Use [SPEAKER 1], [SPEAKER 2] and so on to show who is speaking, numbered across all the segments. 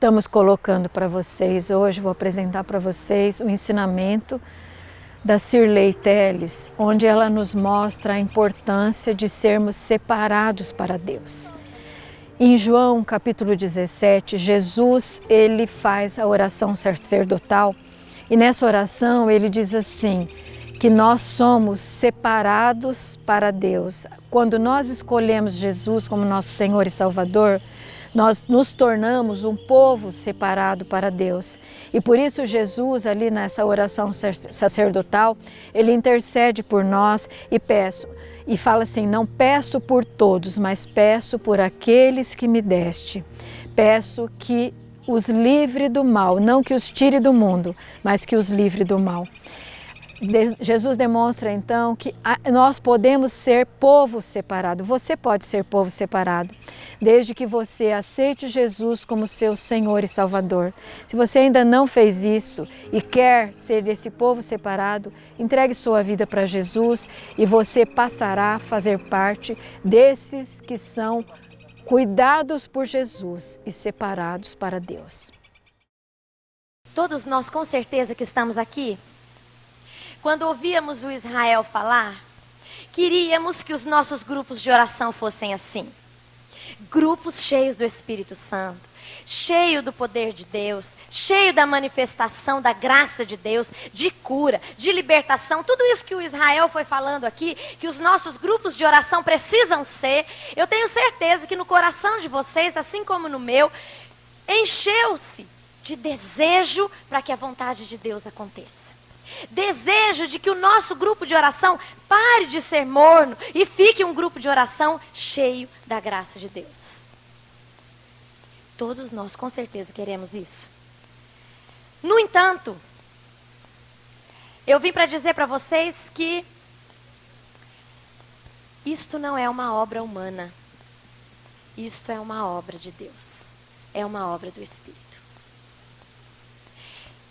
[SPEAKER 1] estamos colocando para vocês hoje. Vou apresentar para vocês o ensinamento da Shirley Telles, onde ela nos mostra a importância de sermos separados para Deus. Em João capítulo 17, Jesus ele faz a oração sacerdotal e nessa oração ele diz assim, que nós somos separados para Deus. Quando nós escolhemos Jesus como nosso Senhor e Salvador, nós nos tornamos um povo separado para Deus. E por isso Jesus, ali nessa oração sacerdotal, ele intercede por nós e fala assim, não peço por todos, mas peço por aqueles que me deste. Peço que os livre do mal, não que os tire do mundo, mas que os livre do mal. Jesus demonstra então que nós podemos ser povo separado. Você pode ser povo separado, desde que você aceite Jesus como seu Senhor e Salvador. Se você ainda não fez isso e quer ser desse povo separado, entregue sua vida para Jesus e você passará a fazer parte desses que são cuidados por Jesus e separados para Deus.
[SPEAKER 2] Todos nós, com certeza que estamos aqui, quando ouvíamos o Israel falar, queríamos que os nossos grupos de oração fossem assim. Grupos cheios do Espírito Santo, cheio do poder de Deus, cheio da manifestação da graça de Deus, de cura, de libertação. Tudo isso que o Israel foi falando aqui, que os nossos grupos de oração precisam ser, eu tenho certeza que no coração de vocês, assim como no meu, encheu-se de desejo para que a vontade de Deus aconteça. Desejo de que o nosso grupo de oração pare de ser morno e fique um grupo de oração cheio da graça de Deus. Todos nós com certeza queremos isso. No entanto, eu vim para dizer para vocês que isto não é uma obra humana. Isto é uma obra de Deus. É uma obra do Espírito.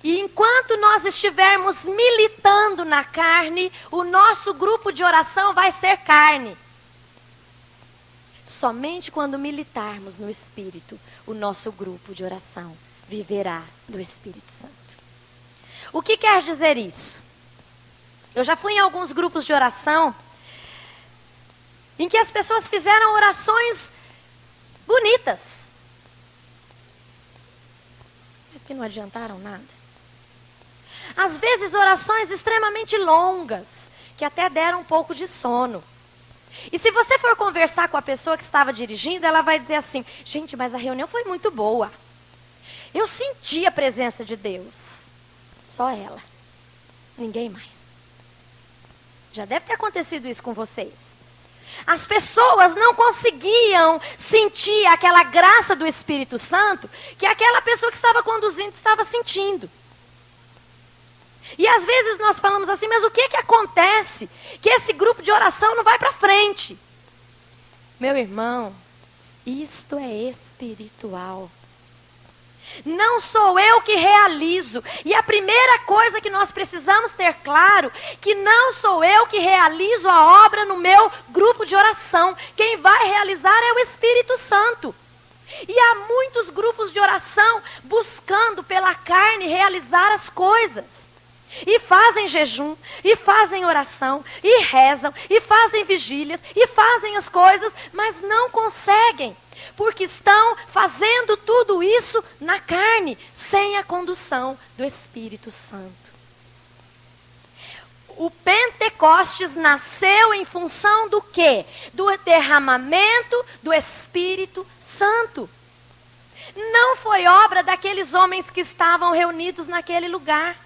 [SPEAKER 2] E enquanto nós estivermos militando na carne, o nosso grupo de oração vai ser carne. Somente quando militarmos no Espírito, o nosso grupo de oração viverá do Espírito Santo. O que quer dizer isso? Eu já fui em alguns grupos de oração em que as pessoas fizeram orações bonitas. Diz que não adiantaram nada. Às vezes orações extremamente longas, que até deram um pouco de sono. E se você for conversar com a pessoa que estava dirigindo, ela vai dizer assim, gente, mas a reunião foi muito boa. Eu senti a presença de Deus. Só ela. Ninguém mais. Já deve ter acontecido isso com vocês. As pessoas não conseguiam sentir aquela graça do Espírito Santo que aquela pessoa que estava conduzindo estava sentindo. E às vezes nós falamos assim, mas o que acontece? Que esse grupo de oração não vai para frente. Meu irmão, isto é espiritual. Não sou eu que realizo. E a primeira coisa que nós precisamos ter claro, que não sou eu que realizo a obra no meu grupo de oração. Quem vai realizar é o Espírito Santo. E há muitos grupos de oração buscando pela carne realizar as coisas. E fazem jejum, e fazem oração, e rezam, e fazem vigílias, e fazem as coisas, mas não conseguem, porque estão fazendo tudo isso na carne, sem a condução do Espírito Santo. O Pentecostes nasceu em função do quê? Do derramamento do Espírito Santo. Não foi obra daqueles homens que estavam reunidos naquele lugar.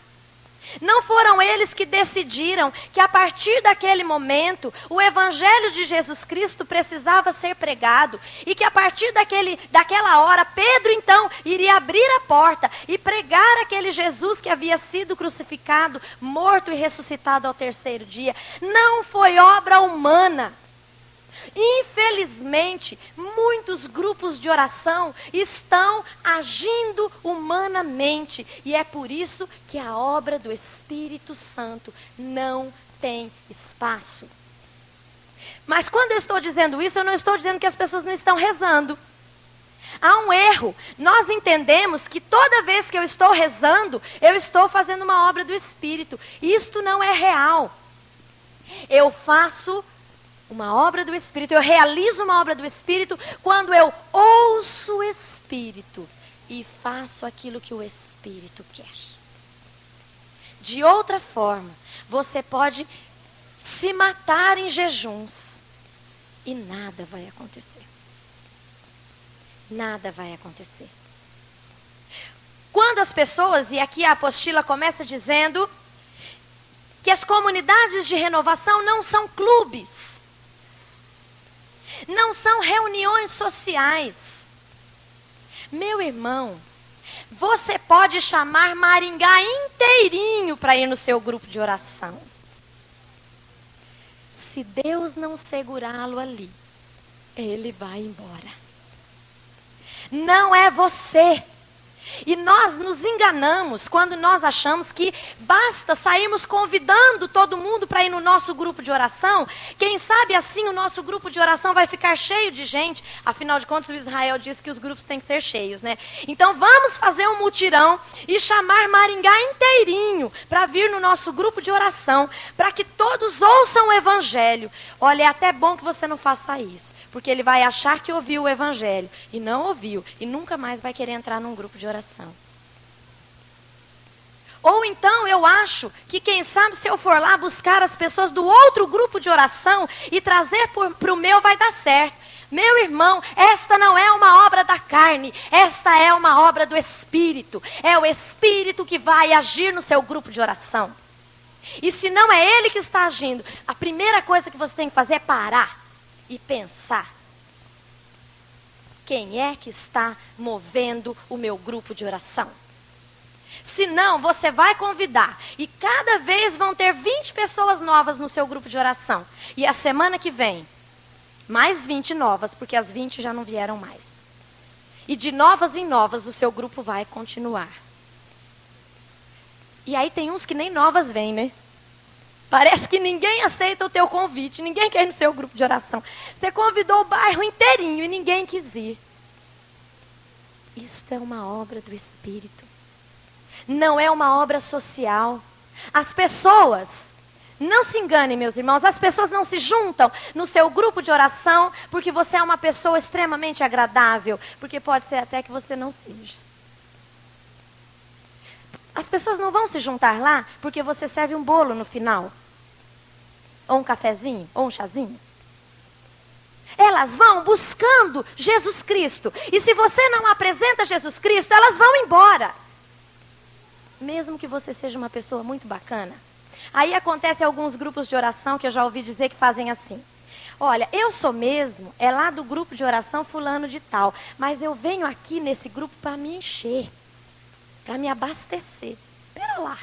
[SPEAKER 2] Não foram eles que decidiram que a partir daquele momento o Evangelho de Jesus Cristo precisava ser pregado e que a partir daquela hora Pedro então iria abrir a porta e pregar aquele Jesus que havia sido crucificado, morto e ressuscitado ao terceiro dia. Não foi obra humana. Infelizmente, muitos grupos de oração estão agindo humanamente e é por isso que a obra do Espírito Santo não tem espaço. Mas quando eu estou dizendo isso, eu não estou dizendo que as pessoas não estão rezando. Há um erro. Nós entendemos que toda vez que eu estou rezando, eu estou fazendo uma obra do Espírito. Isto não é real. Eu faço uma obra do Espírito, eu realizo uma obra do Espírito quando eu ouço o Espírito e faço aquilo que o Espírito quer. De outra forma, você pode se matar em jejuns e nada vai acontecer. Nada vai acontecer. Quando as pessoas, e aqui a apostila começa dizendo que as comunidades de renovação não são clubes, não são reuniões sociais. Meu irmão, você pode chamar Maringá inteirinho para ir no seu grupo de oração. Se Deus não segurá-lo ali, ele vai embora. Não é você. E nós nos enganamos quando nós achamos que basta sairmos convidando todo mundo para ir no nosso grupo de oração. Quem sabe assim o nosso grupo de oração vai ficar cheio de gente. Afinal de contas, o Israel diz que os grupos têm que ser cheios, né? Então vamos fazer um mutirão e chamar Maringá inteirinho para vir no nosso grupo de oração, para que todos ouçam o Evangelho. Olha, é até bom que você não faça isso, porque ele vai achar que ouviu o Evangelho e não ouviu, e nunca mais vai querer entrar num grupo de oração. Ou então eu acho que quem sabe se eu for lá buscar as pessoas do outro grupo de oração e trazer para o meu vai dar certo. Meu irmão, esta não é uma obra da carne, esta é uma obra do Espírito. É o Espírito que vai agir no seu grupo de oração. E se não é ele que está agindo, a primeira coisa que você tem que fazer é parar e pensar. Quem é que está movendo o meu grupo de oração? Senão, você vai convidar e cada vez vão ter 20 pessoas novas no seu grupo de oração. E a semana que vem, mais 20 novas, porque as 20 já não vieram mais. E de novas em novas, o seu grupo vai continuar. E aí tem uns que nem novas vêm, né? Parece que ninguém aceita o teu convite, ninguém quer ir no seu grupo de oração. Você convidou o bairro inteirinho e ninguém quis ir. Isto é uma obra do Espírito. Não é uma obra social. As pessoas, não se enganem, meus irmãos, as pessoas não se juntam no seu grupo de oração porque você é uma pessoa extremamente agradável, porque pode ser até que você não seja. As pessoas não vão se juntar lá porque você serve um bolo no final. Ou um cafezinho, ou um chazinho. Elas vão buscando Jesus Cristo. E se você não apresenta Jesus Cristo, elas vão embora. Mesmo que você seja uma pessoa muito bacana. Aí acontece alguns grupos de oração que eu já ouvi dizer que fazem assim. Olha, eu sou mesmo, é lá do grupo de oração fulano de tal. Mas eu venho aqui nesse grupo para me encher. Para me abastecer. Espera lá.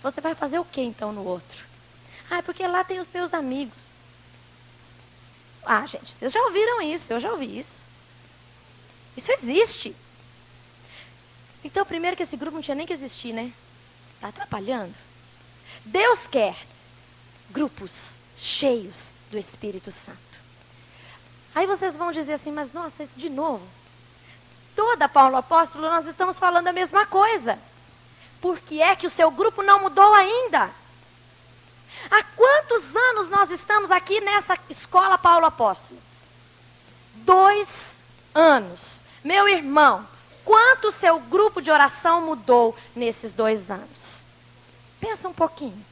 [SPEAKER 2] Você vai fazer o que então no outro? Ah, é porque lá tem os meus amigos. Ah, gente, vocês já ouviram isso, eu já ouvi isso. Isso existe. Então, primeiro que esse grupo não tinha nem que existir, né? Está atrapalhando. Deus quer grupos cheios do Espírito Santo. Aí vocês vão dizer assim, mas nossa, isso de novo. Toda Paulo Apóstolo, nós estamos falando a mesma coisa. Por que é que o seu grupo não mudou ainda? Há quantos anos nós estamos aqui nessa escola Paulo Apóstolo? 2 anos. Meu irmão, quanto o seu grupo de oração mudou nesses 2 anos? Pensa um pouquinho.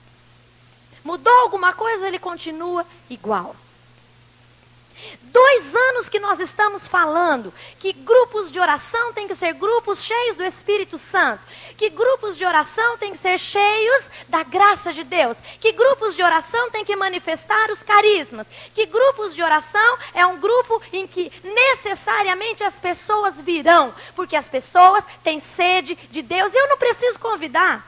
[SPEAKER 2] Mudou alguma coisa ou ele continua igual? 2 anos que nós estamos falando que grupos de oração têm que ser grupos cheios do Espírito Santo, que grupos de oração têm que ser cheios da graça de Deus, que grupos de oração têm que manifestar os carismas, que grupos de oração é um grupo em que necessariamente as pessoas virão, porque as pessoas têm sede de Deus. E eu não preciso convidar.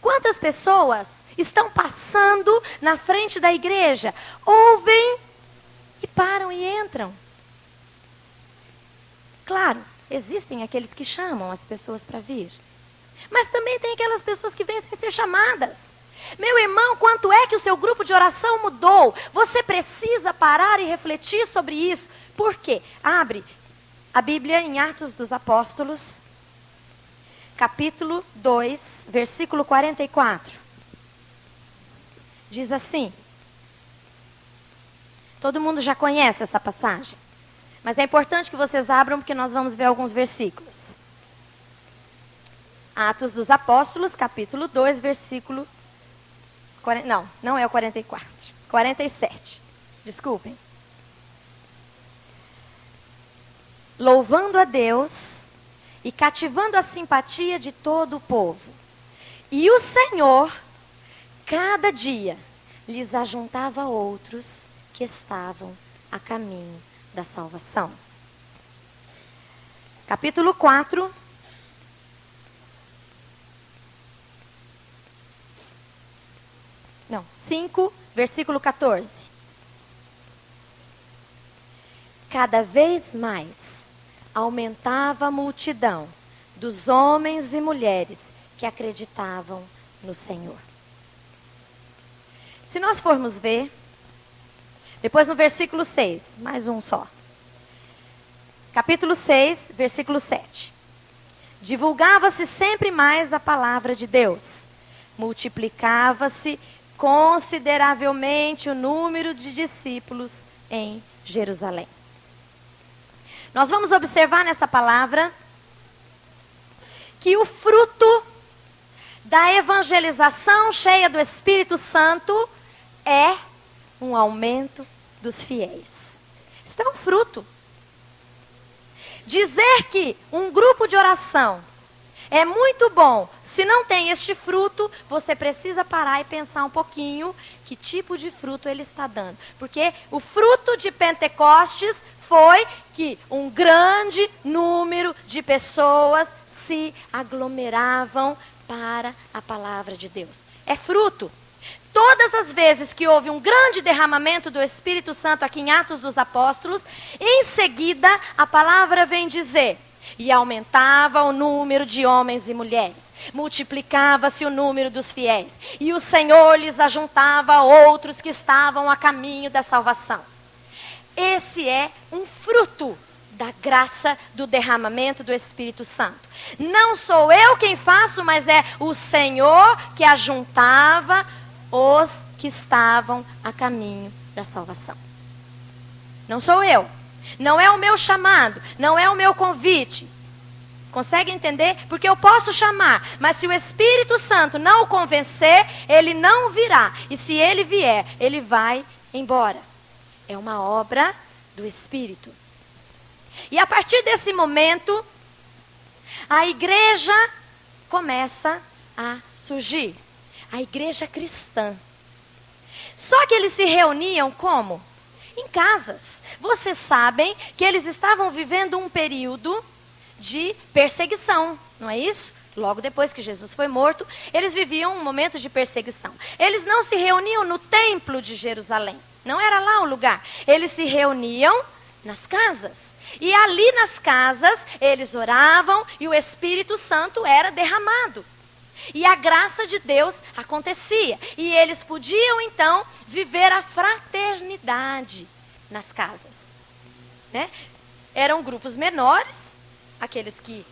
[SPEAKER 2] Quantas pessoas estão passando na frente da igreja, ouvem e param e entram? Claro, existem aqueles que chamam as pessoas para vir. Mas também tem aquelas pessoas que vêm sem ser chamadas. Meu irmão, quanto é que o seu grupo de oração mudou? Você precisa parar e refletir sobre isso. Por quê? Abre a Bíblia em Atos dos Apóstolos, capítulo 2, versículo 44. Diz assim. Todo mundo já conhece essa passagem, mas é importante que vocês abram porque nós vamos ver alguns versículos. Atos dos Apóstolos, capítulo 2, versículo... Não é o 44. 47. Desculpem. Louvando a Deus e cativando a simpatia de todo o povo. E o Senhor, cada dia, lhes ajuntava outros que estavam a caminho da salvação. Capítulo 4. Não, 5, versículo 14. Cada vez mais aumentava a multidão dos homens e mulheres que acreditavam no Senhor. Se nós formos ver, depois no versículo 6, mais um só. Capítulo 6, versículo 7. Divulgava-se sempre mais a palavra de Deus. Multiplicava-se consideravelmente o número de discípulos em Jerusalém. Nós vamos observar nessa palavra que o fruto da evangelização cheia do Espírito Santo é um aumento dos fiéis. Isso é um fruto. Dizer que um grupo de oração é muito bom, se não tem este fruto, você precisa parar e pensar um pouquinho que tipo de fruto ele está dando. Porque o fruto de Pentecostes foi que um grande número de pessoas se aglomeravam para a palavra de Deus. É fruto. Todas as vezes que houve um grande derramamento do Espírito Santo aqui em Atos dos Apóstolos, em seguida a palavra vem dizer, e aumentava o número de homens e mulheres, multiplicava-se o número dos fiéis, e o Senhor lhes ajuntava outros que estavam a caminho da salvação. Esse é um fruto da graça do derramamento do Espírito Santo. Não sou eu quem faço, mas é o Senhor que ajuntava os que estavam a caminho da salvação. Não sou eu. Não é o meu chamado. Não é o meu convite. Consegue entender? Porque eu posso chamar, mas se o Espírito Santo não o convencer, ele não virá. E se ele vier, ele vai embora. É uma obra do Espírito. E a partir desse momento, a igreja começa a surgir. A igreja cristã. Só que eles se reuniam como? Em casas. Vocês sabem que eles estavam vivendo um período de perseguição, não é isso? Logo depois que Jesus foi morto, eles viviam um momento de perseguição. Eles não se reuniam no templo de Jerusalém. Não era lá o lugar. Eles se reuniam nas casas. E ali nas casas, eles oravam e o Espírito Santo era derramado. E a graça de Deus acontecia. E eles podiam, então, viver a fraternidade nas casas. Né? Eram grupos menores, aqueles que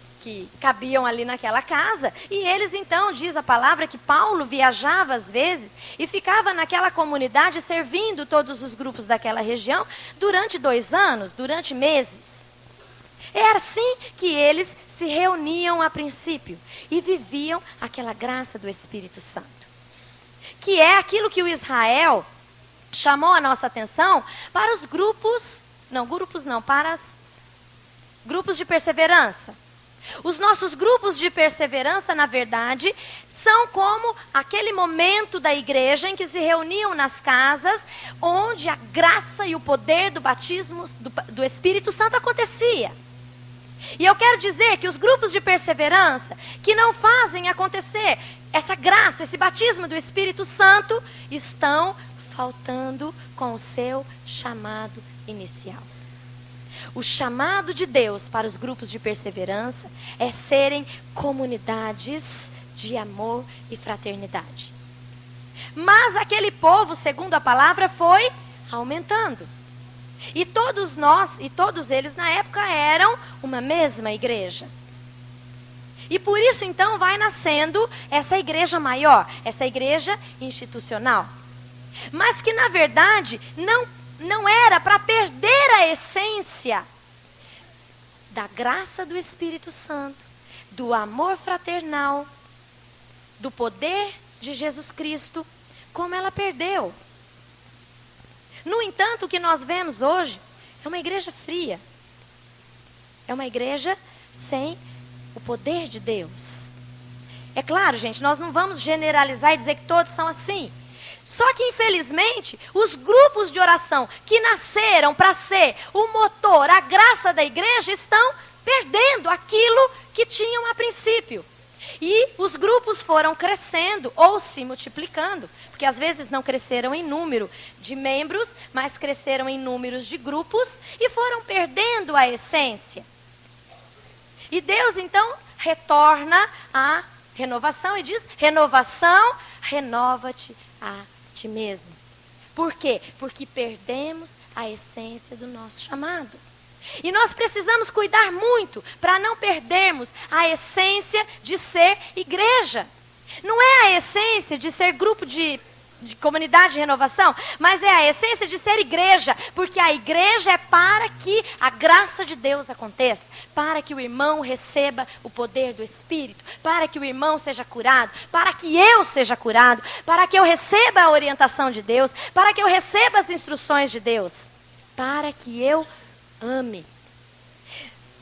[SPEAKER 2] cabiam ali naquela casa. E eles, então, diz a palavra que Paulo viajava às vezes e ficava naquela comunidade servindo todos os grupos daquela região durante 2 anos, durante meses. É assim que eles se reuniam a princípio e viviam aquela graça do Espírito Santo. Que é aquilo que o Israel chamou a nossa atenção para os grupos de perseverança. Os nossos grupos de perseverança, na verdade, são como aquele momento da igreja em que se reuniam nas casas, onde a graça e o poder do batismo do Espírito Santo acontecia. E eu quero dizer que os grupos de perseverança que não fazem acontecer essa graça, esse batismo do Espírito Santo, estão faltando com o seu chamado inicial. O chamado de Deus para os grupos de perseverança é serem comunidades de amor e fraternidade. Mas aquele povo, segundo a palavra, foi aumentando. E todos nós, e todos eles na época eram uma mesma igreja. E por isso então vai nascendo essa igreja maior, essa igreja institucional. Mas que na verdade não era para perder a essência da graça do Espírito Santo, do amor fraternal, do poder de Jesus Cristo, como ela perdeu. No entanto, o que nós vemos hoje é uma igreja fria. É uma igreja sem o poder de Deus. É claro, gente, nós não vamos generalizar e dizer que todos são assim. Só que, infelizmente, os grupos de oração que nasceram para ser o motor, a graça da igreja, estão perdendo aquilo que tinham a princípio. E os grupos foram crescendo ou se multiplicando, porque às vezes não cresceram em número de membros, mas cresceram em números de grupos e foram perdendo a essência. E Deus então retorna a renovação e diz: renovação, renova-te a ti mesmo. Por quê? Porque perdemos a essência do nosso chamado. E nós precisamos cuidar muito para não perdermos a essência de ser igreja. Não é a essência de ser grupo de comunidade de renovação, mas é a essência de ser igreja, porque a igreja é para que a graça de Deus aconteça, para que o irmão receba o poder do Espírito, para que o irmão seja curado, para que eu seja curado, para que eu receba a orientação de Deus, para que eu receba as instruções de Deus, para que eu ame.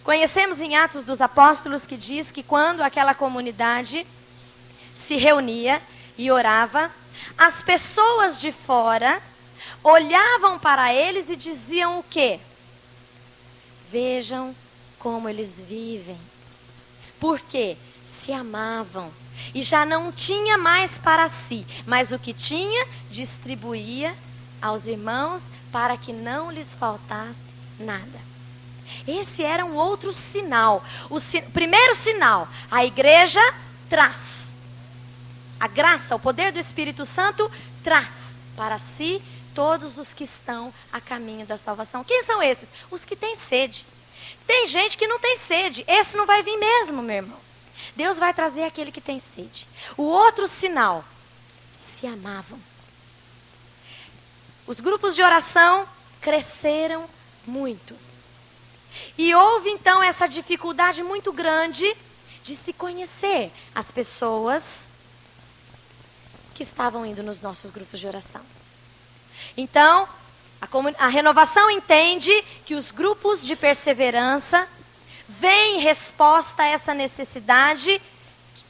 [SPEAKER 2] Conhecemos em Atos dos Apóstolos que diz que quando aquela comunidade se reunia e orava, as pessoas de fora olhavam para eles e diziam o quê? Vejam como eles vivem. Porque se amavam e já não tinha mais para si, mas o que tinha distribuía aos irmãos para que não lhes faltasse nada. Esse era um outro sinal. Primeiro sinal, a igreja traz. A graça, o poder do Espírito Santo traz para si todos os que estão a caminho da salvação. Quem são esses? Os que têm sede. Tem gente que não tem sede. Esse não vai vir mesmo, meu irmão. Deus vai trazer aquele que tem sede. O outro sinal, se amavam. Os grupos de oração cresceram muito. E houve então essa dificuldade muito grande de se conhecer as pessoas que estavam indo nos nossos grupos de oração. Então, a renovação entende que os grupos de perseverança vêm em resposta a essa necessidade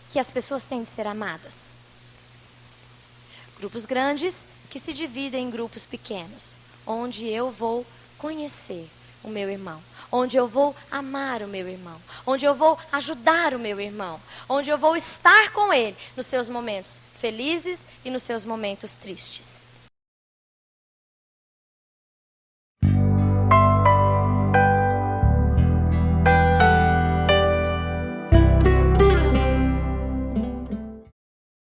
[SPEAKER 2] que as pessoas têm de ser amadas. Grupos grandes que se dividem em grupos pequenos, onde eu vou conhecer o meu irmão, onde eu vou amar o meu irmão, onde eu vou ajudar o meu irmão, onde eu vou estar com ele nos seus momentos felizes e nos seus momentos tristes.